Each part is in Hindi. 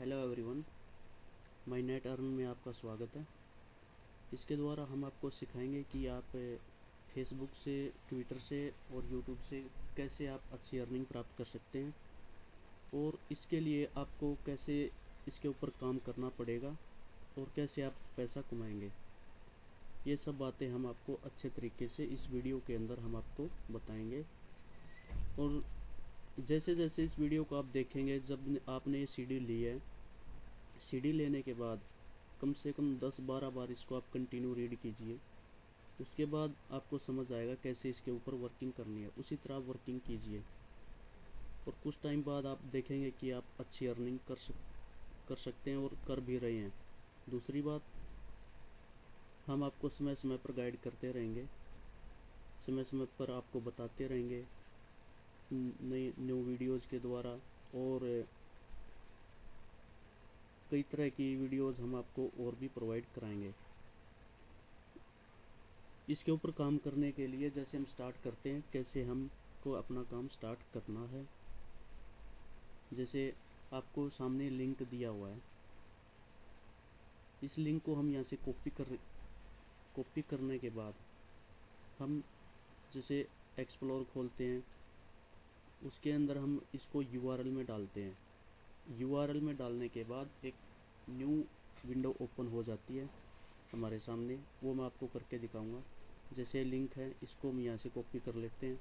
Hello everyone, my net earn में आपका स्वागत है। इसके द्वारा हम आपको सिखाएंगे कि आप फेसबुक से, ट्विटर से और यूट्यूब से कैसे आप अच्छी अर्निंग प्राप्त कर सकते हैं और इसके लिए आपको कैसे इसके ऊपर काम करना पड़ेगा और कैसे आप पैसा कमाएंगे। ये सब बातें हम आपको अच्छे तरीके से इस वीडियो के अंदर हम आपको बताएंगे। और जैसे जैसे इस वीडियो को आप देखेंगे, जब आपने ये सीडी ली है, सीडी लेने के बाद कम से कम 10-12 बार इसको आप कंटिन्यू रीड कीजिए। उसके बाद आपको समझ आएगा कैसे इसके ऊपर वर्किंग करनी है। उसी तरह वर्किंग कीजिए और कुछ टाइम बाद आप देखेंगे कि आप अच्छी अर्निंग कर सकते हैं और कर भी रहे हैं। दूसरी बात, हम आपको समय समय पर गाइड करते रहेंगे, समय समय पर आपको बताते रहेंगे नई न्यू वीडियोज़ के द्वारा, और कई तरह की वीडियोज़ हम आपको और भी प्रोवाइड कराएंगे। इसके ऊपर काम करने के लिए जैसे हम स्टार्ट करते हैं, कैसे हमको अपना काम स्टार्ट करना है। जैसे आपको सामने लिंक दिया हुआ है, इस लिंक को हम यहाँ से कॉपी करने के बाद हम जैसे एक्सप्लोर खोलते हैं, उसके अंदर हम इसको यूआरएल में डालते हैं। यूआरएल में डालने के बाद एक न्यू विंडो ओपन हो जाती है हमारे सामने, वो मैं आपको करके दिखाऊंगा। जैसे लिंक है, इसको हम यहाँ से कॉपी कर लेते हैं।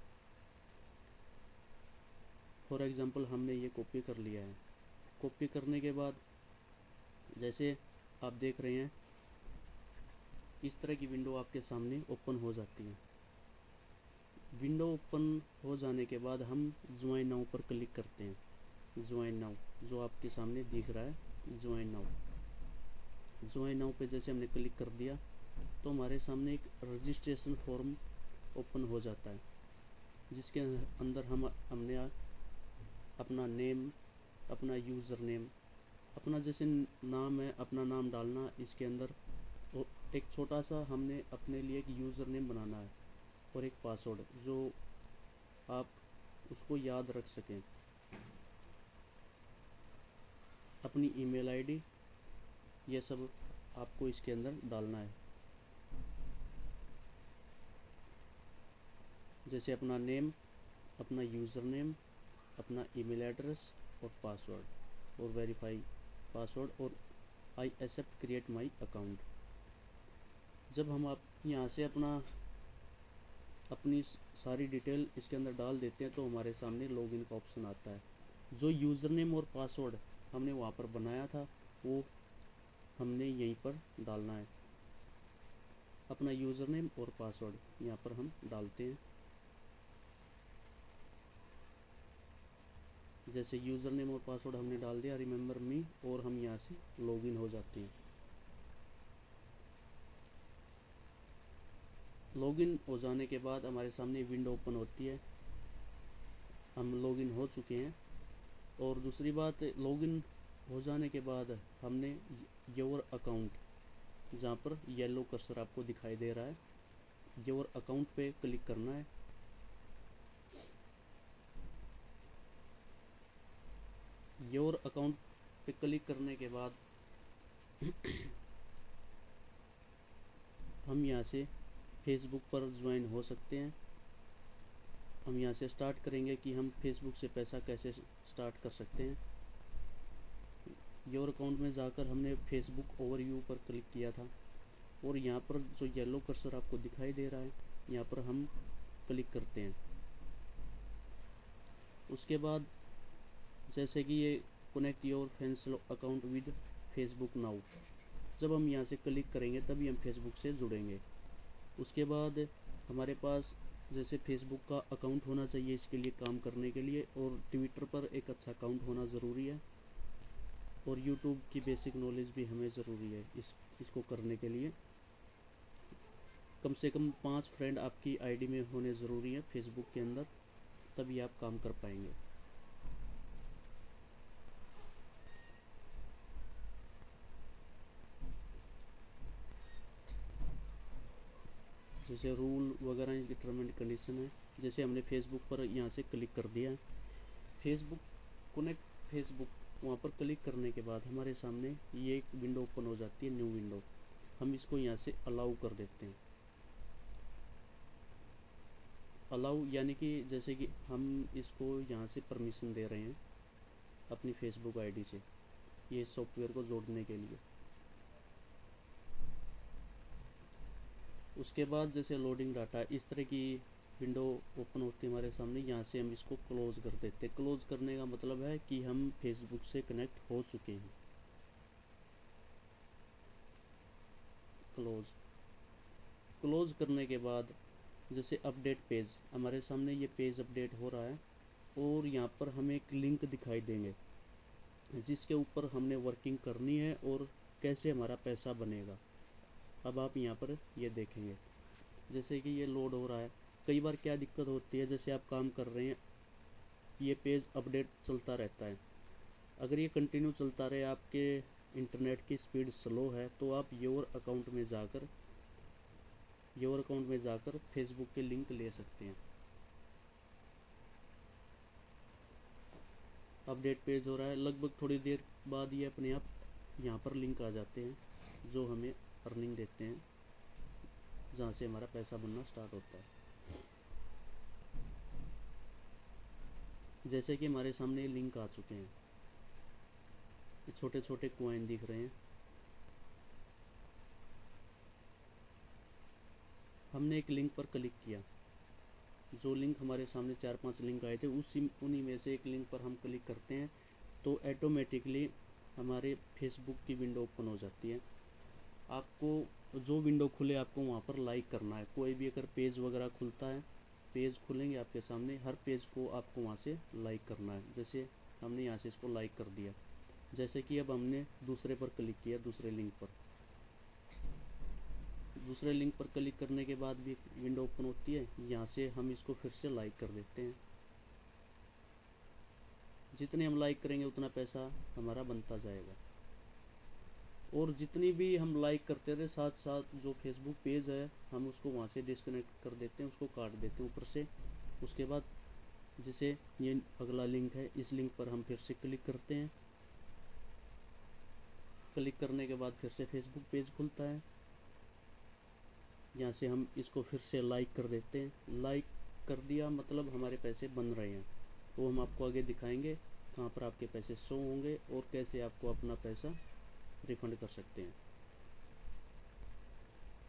फॉर एग्ज़ाम्पल हमने ये कॉपी कर लिया है। कॉपी करने के बाद जैसे आप देख रहे हैं, इस तरह की विंडो आपके सामने ओपन हो जाती है। विंडो ओपन हो जाने के बाद हम ज्वाइन नाउ पर क्लिक करते हैं। ज्वाइन नाउ जो आपके सामने दिख रहा है, ज्वाइन नाउ। ज्वाइन नाउ पे जैसे हमने क्लिक कर दिया तो हमारे सामने एक रजिस्ट्रेशन फॉर्म ओपन हो जाता है, जिसके अंदर हमने अपना नेम, अपना यूज़र नेम, अपना जैसे नाम है, अपना नाम डालना। इसके अंदर एक छोटा सा हमने अपने लिए एक यूज़र नेम बनाना है और एक पासवर्ड जो आप उसको याद रख सकें। अपनी ईमेल आईडी, ये सब आपको इसके अंदर डालना है। जैसे अपना नेम, अपना यूज़र नेम, अपना ईमेल एड्रेस और पासवर्ड, और वेरीफाई पासवर्ड, और I accept create my account. जब हम आप यहाँ से अपनी सारी डिटेल इसके अंदर डाल देते हैं तो हमारे सामने लॉगिन का ऑप्शन आता है। जो यूज़र नेम और पासवर्ड हमने वहाँ पर बनाया था वो हमने यहीं पर डालना है। अपना यूज़र नेम और पासवर्ड यहाँ पर हम डालते हैं। जैसे यूज़र नेम और पासवर्ड हमने डाल दिया, रिमेंबर मी, और हम यहाँ से लॉगिन हो जाते हैं। लॉगिन हो जाने के बाद हमारे सामने विंडो ओपन होती है। हम लॉगिन हो चुके हैं। और दूसरी बात, लॉगिन हो जाने के बाद हमने योर अकाउंट, जहाँ पर येलो कर्सर आपको दिखाई दे रहा है, योर अकाउंट पे क्लिक करना है। योर अकाउंट पे क्लिक करने के बाद हम यहाँ से फेसबुक पर ज्वाइन हो सकते हैं। हम यहाँ से स्टार्ट करेंगे कि हम फेसबुक से पैसा कैसे स्टार्ट कर सकते हैं। योर अकाउंट में जाकर हमने फेसबुक ओवरव्यू पर क्लिक किया था और यहाँ पर जो येलो कर्सर आपको दिखाई दे रहा है, यहाँ पर हम क्लिक करते हैं। उसके बाद जैसे कि ये connect your Facebook account with Facebook now, जब हम यहाँ से क्लिक करेंगे तभी हम फेसबुक से जुड़ेंगे। उसके बाद हमारे पास जैसे फेसबुक का अकाउंट होना चाहिए इसके लिए काम करने के लिए, और ट्विटर पर एक अच्छा अकाउंट होना ज़रूरी है, और यूट्यूब की बेसिक नॉलेज भी हमें ज़रूरी है। इसको करने के लिए कम से कम 5 फ्रेंड आपकी आईडी में होने ज़रूरी है फेसबुक के अंदर, तभी आप काम कर पाएंगे। जैसे रूल वगैरह, इनकी टर्म एंड कंडीशन है। जैसे हमने फेसबुक पर यहाँ से क्लिक कर दिया, फेसबुक कनेक्ट फेसबुक वहाँ पर क्लिक करने के बाद हमारे सामने ये एक विंडो ओपन हो जाती है, न्यू विंडो। हम इसको यहाँ से अलाउ कर देते हैं। अलाउ यानी कि जैसे कि हम इसको यहाँ से परमिशन दे रहे हैं अपनी फेसबुक आईडी से ये सॉफ्टवेयर को जोड़ने के लिए। उसके बाद जैसे लोडिंग डाटा इस तरह की विंडो ओपन होती है हमारे सामने। यहाँ से हम इसको क्लोज़ कर देते हैं। क्लोज़ करने का मतलब है कि हम फेसबुक से कनेक्ट हो चुके हैं। क्लोज़ करने के बाद जैसे अपडेट पेज, हमारे सामने ये पेज अपडेट हो रहा है और यहाँ पर हमें एक लिंक दिखाई देंगे जिसके ऊपर हमने वर्किंग करनी है और कैसे हमारा पैसा बनेगा। अब आप यहाँ पर ये देखेंगे जैसे कि ये लोड हो रहा है। कई बार क्या दिक्कत होती है, जैसे आप काम कर रहे हैं ये पेज अपडेट चलता रहता है। अगर ये कंटिन्यू चलता रहे, आपके इंटरनेट की स्पीड स्लो है, तो आप योर अकाउंट में जाकर फेसबुक के लिंक ले सकते हैं। अपडेट पेज हो रहा है, लगभग थोड़ी देर बाद ये अपने आप यहाँ पर लिंक आ जाते हैं जो हमें अर्निंग देते हैं, जहाँ से हमारा पैसा बनना स्टार्ट होता है। जैसे कि हमारे सामने लिंक आ चुके हैं, छोटे छोटे कॉइन दिख रहे हैं। हमने एक लिंक पर क्लिक किया, जो लिंक हमारे सामने 4-5 लिंक आए थे उन्हीं में से एक लिंक पर हम क्लिक करते हैं तो ऑटोमेटिकली हमारे फेसबुक की विंडो ओपन हो जाती है। आपको जो विंडो खुले आपको वहाँ पर लाइक करना है। कोई भी अगर पेज वगैरह खुलता है, पेज खुलेंगे आपके सामने, हर पेज को आपको वहाँ से लाइक करना है। जैसे हमने यहाँ से इसको लाइक कर दिया। जैसे कि अब हमने दूसरे पर क्लिक किया, दूसरे लिंक पर क्लिक करने के बाद भी विंडो ओपन होती है। यहाँ से हम इसको फिर से लाइक कर देते हैं। जितने हम लाइक करेंगे उतना पैसा हमारा बनता जाएगा। और जितनी भी हम लाइक करते रहे, साथ साथ जो फेसबुक पेज है हम उसको वहाँ से डिस्कनेक्ट कर देते हैं, उसको काट देते हैं ऊपर से। उसके बाद जैसे ये अगला लिंक है, इस लिंक पर हम फिर से क्लिक करते हैं। क्लिक करने के बाद फिर से फेसबुक पेज खुलता है। यहाँ से हम इसको फिर से लाइक कर देते हैं। लाइक कर दिया मतलब हमारे पैसे बन रहे हैं। वो हम आपको आगे दिखाएंगे कहाँ पर आपके पैसे शो होंगे और कैसे आपको अपना पैसा रिफंड कर सकते हैं।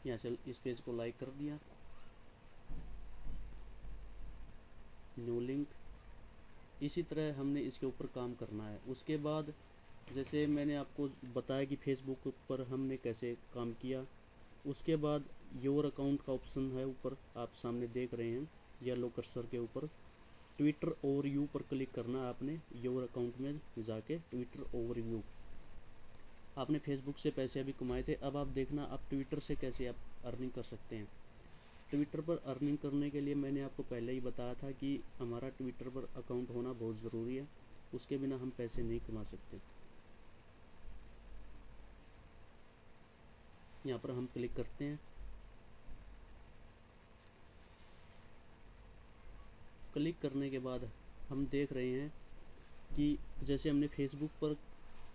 यहाँ से इस पेज को लाइक कर दिया, न्यू लिंक। इसी तरह हमने इसके ऊपर काम करना है। उसके बाद जैसे मैंने आपको बताया कि फेसबुक पर हमने कैसे काम किया, उसके बाद योर अकाउंट का ऑप्शन है ऊपर आप सामने देख रहे हैं येलो कर्सर के ऊपर। ट्विटर ओवरव्यू पर क्लिक करना आपने। योर अकाउंट में जाके ट्विटर ओवरव्यू, आपने फेसबुक से पैसे अभी कमाए थे, अब आप देखना आप ट्विटर से कैसे आप अर्निंग कर सकते हैं। ट्विटर पर अर्निंग करने के लिए मैंने आपको पहले ही बताया था कि हमारा ट्विटर पर अकाउंट होना बहुत ज़रूरी है, उसके बिना हम पैसे नहीं कमा सकते। यहाँ पर हम क्लिक करते हैं। क्लिक करने के बाद हम देख रहे हैं कि जैसे हमने फेसबुक पर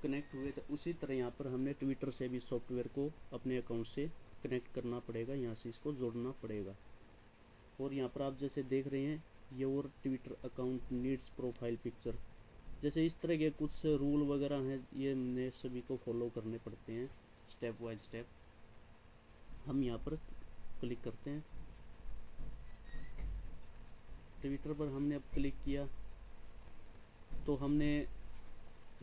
कनेक्ट हुए थे उसी तरह यहाँ पर हमने ट्विटर से भी सॉफ्टवेयर को अपने अकाउंट से कनेक्ट करना पड़ेगा, यहाँ से इसको जोड़ना पड़ेगा। और यहाँ पर आप जैसे देख रहे हैं your Twitter account needs profile picture, जैसे इस तरह के कुछ रूल वगैरह हैं, ये हमने सभी को फॉलो करने पड़ते हैं स्टेप बाय स्टेप। हम यहाँ पर क्लिक करते हैं। ट्विटर पर हमने अब क्लिक किया तो हमने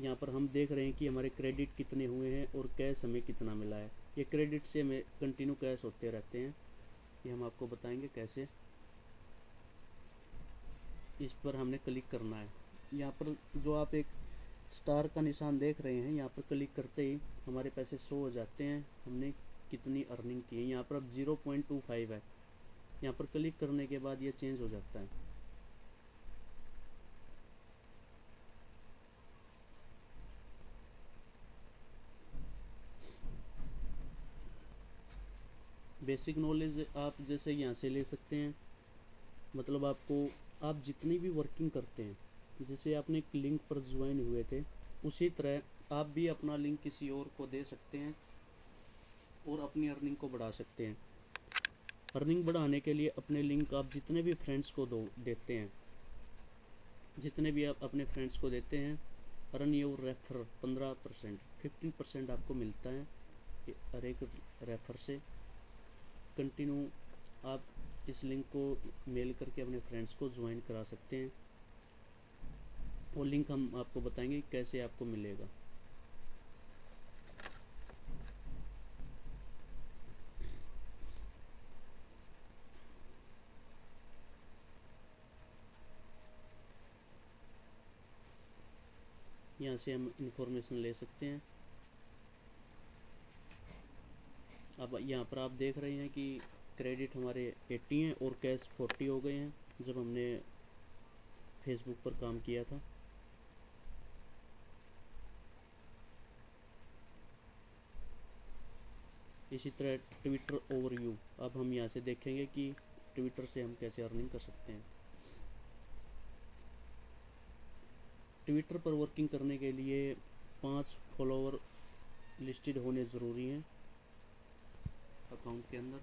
यहाँ पर हम देख रहे हैं कि हमारे क्रेडिट कितने हुए हैं और कैश हमें कितना मिला है। ये क्रेडिट से हमें कंटिन्यू कैश होते रहते हैं, ये हम आपको बताएंगे कैसे। इस पर हमने क्लिक करना है। यहाँ पर जो आप एक स्टार का निशान देख रहे हैं, यहाँ पर क्लिक करते ही हमारे पैसे शो हो जाते हैं, हमने कितनी अर्निंग की है। यहाँ पर अब 0.25 है। यहाँ पर क्लिक करने के बाद ये चेंज हो जाता है। बेसिक नॉलेज आप जैसे यहाँ से ले सकते हैं, मतलब आपको आप जितनी भी वर्किंग करते हैं, जैसे आपने एक लिंक पर ज्वाइन हुए थे, उसी तरह आप भी अपना लिंक किसी और को दे सकते हैं और अपनी अर्निंग को बढ़ा सकते हैं। अर्निंग बढ़ाने के लिए अपने लिंक आप जितने भी फ्रेंड्स को देते हैं, जितने भी आप अपने फ्रेंड्स को देते हैं, अर्न योर रेफर 15%, 15% आपको मिलता है हर एक रेफर से। कंटिन्यू आप इस लिंक को मेल करके अपने फ्रेंड्स को ज्वाइन करा सकते हैं, और लिंक हम आपको बताएंगे कैसे आपको मिलेगा। यहाँ से हम इंफॉर्मेशन ले सकते हैं। अब यहाँ पर आप देख रहे हैं कि क्रेडिट हमारे 80 हैं और कैश 40 हो गए हैं जब हमने फेसबुक पर काम किया था। इसी तरह ट्विटर ओवरव्यू, अब हम यहाँ से देखेंगे कि ट्विटर से हम कैसे अर्निंग कर सकते हैं। ट्विटर पर वर्किंग करने के लिए 5 फॉलोवर लिस्टेड होने ज़रूरी हैं अकाउंट के अंदर।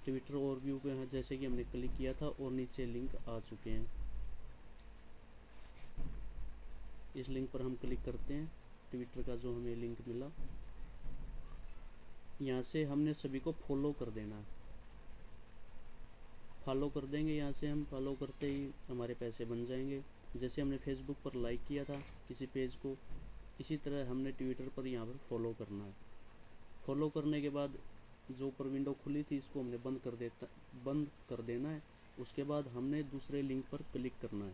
ट्विटर ओवरव्यू पे है, जैसे कि हमने क्लिक किया था और नीचे लिंक आ चुके हैं। इस लिंक पर हम क्लिक करते हैं, ट्विटर का जो हमें लिंक मिला। यहाँ से हमने सभी को फॉलो कर देना है। फॉलो कर देंगे, यहाँ से हम फॉलो करते ही हमारे पैसे बन जाएंगे। जैसे हमने फेसबुक पर लाइक किया था किसी पेज को, इसी तरह हमने ट्विटर पर यहाँ पर फॉलो करना है। फॉलो करने के बाद जो ऊपर विंडो खुली थी इसको हमने बंद कर देना है। उसके बाद हमने दूसरे लिंक पर क्लिक करना है।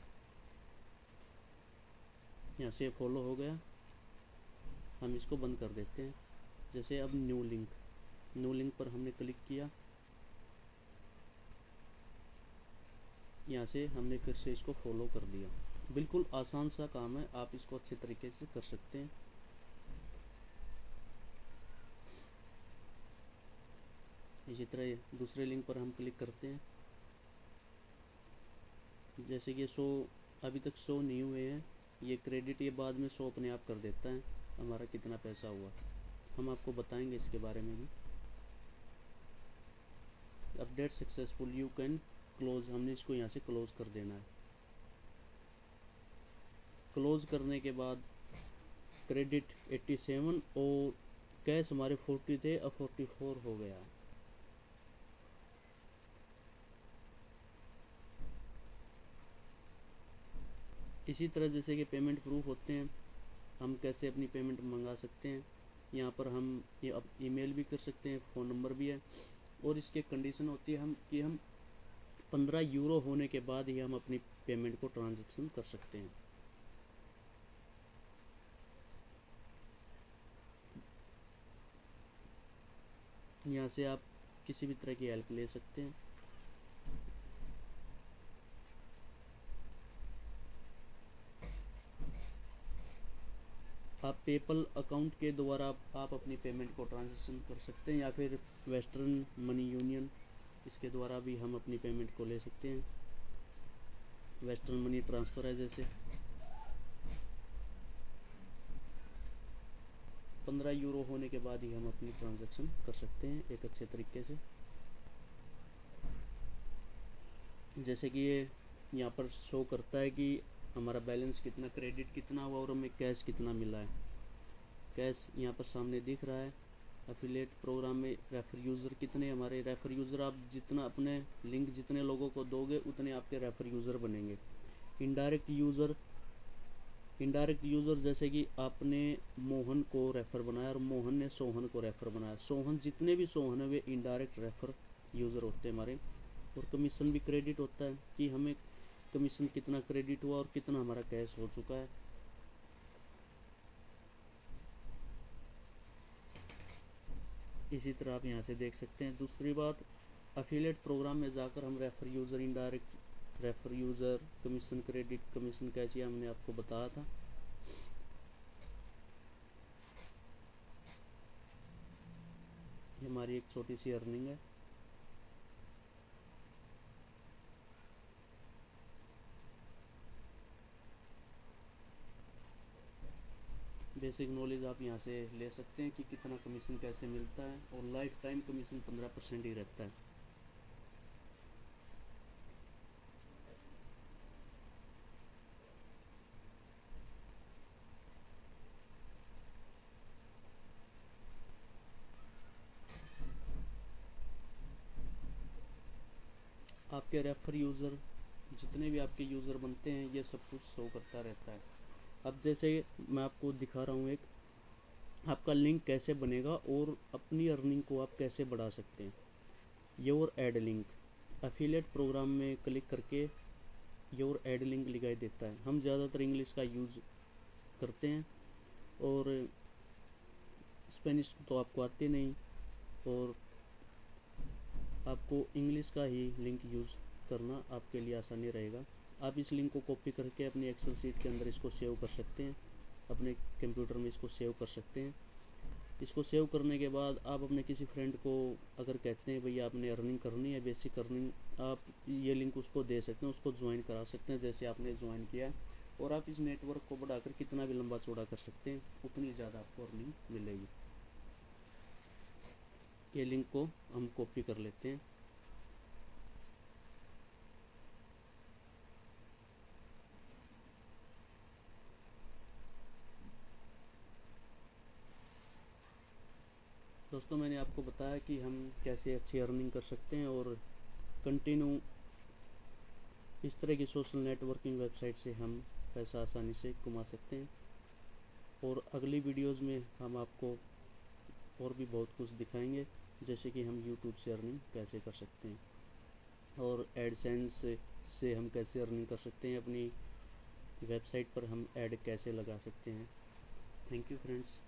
यहाँ से फॉलो हो गया, हम इसको बंद कर देते हैं। जैसे अब न्यू लिंक पर हमने क्लिक किया, यहाँ से हमने फिर से इसको फॉलो कर दिया। बिल्कुल आसान सा काम है, आप इसको अच्छे तरीके से कर सकते हैं। इसी तरह दूसरे लिंक पर हम क्लिक करते हैं। जैसे कि अभी तक शो नहीं हुए हैं ये क्रेडिट, ये बाद में शो अपने आप कर देता है हमारा कितना पैसा हुआ। हम आपको बताएंगे इसके बारे में भी। Update successful, you can close, हमने इसको यहाँ से क्लोज कर देना है। क्लोज करने के बाद क्रेडिट 87 और कैश हमारे 40 थे, अब 44 हो गया। इसी तरह जैसे कि पेमेंट प्रूफ होते हैं, हम कैसे अपनी पेमेंट मंगा सकते हैं। यहाँ पर हम ये ईमेल भी कर सकते हैं, फ़ोन नंबर भी है, और इसके कंडीशन होती है हम 15 यूरो होने के बाद ही हम अपनी पेमेंट को ट्रांजैक्शन कर सकते हैं। यहाँ से आप किसी भी तरह की हेल्प ले सकते हैं। आप पेपल अकाउंट के द्वारा आप अपनी पेमेंट को ट्रांजैक्शन कर सकते हैं, या फिर वेस्टर्न मनी यूनियन, इसके द्वारा भी हम अपनी पेमेंट को ले सकते हैं। वेस्टर्न मनी ट्रांसफ़र है, जैसे 15 यूरो होने के बाद ही हम अपनी ट्रांजैक्शन कर सकते हैं एक अच्छे तरीके से। जैसे कि ये यहाँ पर शो करता है कि हमारा बैलेंस कितना, क्रेडिट कितना हुआ और हमें कैश कितना मिला है। कैश यहाँ पर सामने दिख रहा है। एफिलिएट प्रोग्राम में रेफर यूज़र कितने, हमारे रेफर यूज़र, आप जितना अपने लिंक जितने लोगों को दोगे उतने आपके रेफर यूज़र बनेंगे। इनडायरेक्ट यूज़र जैसे कि आपने मोहन को रेफ़र बनाया और मोहन ने सोहन को रेफ़र बनाया। जितने भी सोहन है वे इनडायरेक्ट रेफ़र यूज़र होते हैं हमारे। और कमीशन भी क्रेडिट होता है कि हमें कमीशन कितना क्रेडिट हुआ और कितना हमारा कैश हो चुका है। इसी तरह आप यहाँ से देख सकते हैं। दूसरी बात, एफिलिएट प्रोग्राम में जाकर हम refer user, indirect refer user, commission credit, commission cash, हमने आपको बताया था। ये हमारी एक छोटी सी अर्निंग है। बेसिक नॉलेज आप यहाँ से ले सकते हैं कि कितना कमीशन कैसे मिलता है, और लाइफ टाइम कमीशन 15% ही रहता है। आपके रेफर यूज़र, जितने भी आपके यूज़र बनते हैं, ये सब कुछ शो करता रहता है। अब जैसे मैं आपको दिखा रहा हूँ, एक आपका लिंक कैसे बनेगा और अपनी अर्निंग को आप कैसे बढ़ा सकते हैं। Your ad link, affiliate program में क्लिक करके योर एड लिंक दिखाई देता है। हम ज़्यादातर इंग्लिश का यूज़ करते हैं, और स्पेनिश तो आपको आती नहीं, और आपको इंग्लिश का ही लिंक यूज़ करना आपके लिए आसानी रहेगा। आप इस लिंक को कॉपी करके अपनी एक्सेल शीट के अंदर इसको सेव कर सकते हैं, अपने कंप्यूटर में इसको सेव कर सकते हैं। इसको सेव करने के बाद आप अपने किसी फ्रेंड को अगर कहते हैं भैया आपने अर्निंग करनी है, बेसिक अर्निंग, आप ये लिंक उसको दे सकते हैं, उसको ज्वाइन करा सकते हैं जैसे आपने ज्वाइन किया। और आप इस नेटवर्क को बढ़ाकर कितना भी लंबा चौड़ा कर सकते हैं, उतनी ज़्यादा आपको अर्निंग मिलेगी। ये लिंक को हम कॉपी कर लेते हैं। दोस्तों, मैंने आपको बताया कि हम कैसे अच्छी अर्निंग कर सकते हैं, और कंटिन्यू इस तरह की सोशल नेटवर्किंग वेबसाइट से हम पैसा आसानी से कमा सकते हैं। और अगली वीडियोज़ में हम आपको और भी बहुत कुछ दिखाएंगे, जैसे कि हम यूट्यूब से अर्निंग कैसे कर सकते हैं, और एडसेंस से हम कैसे अर्निंग कर सकते हैं, अपनी वेबसाइट पर हम ऐड कैसे लगा सकते हैं। Thank you friends.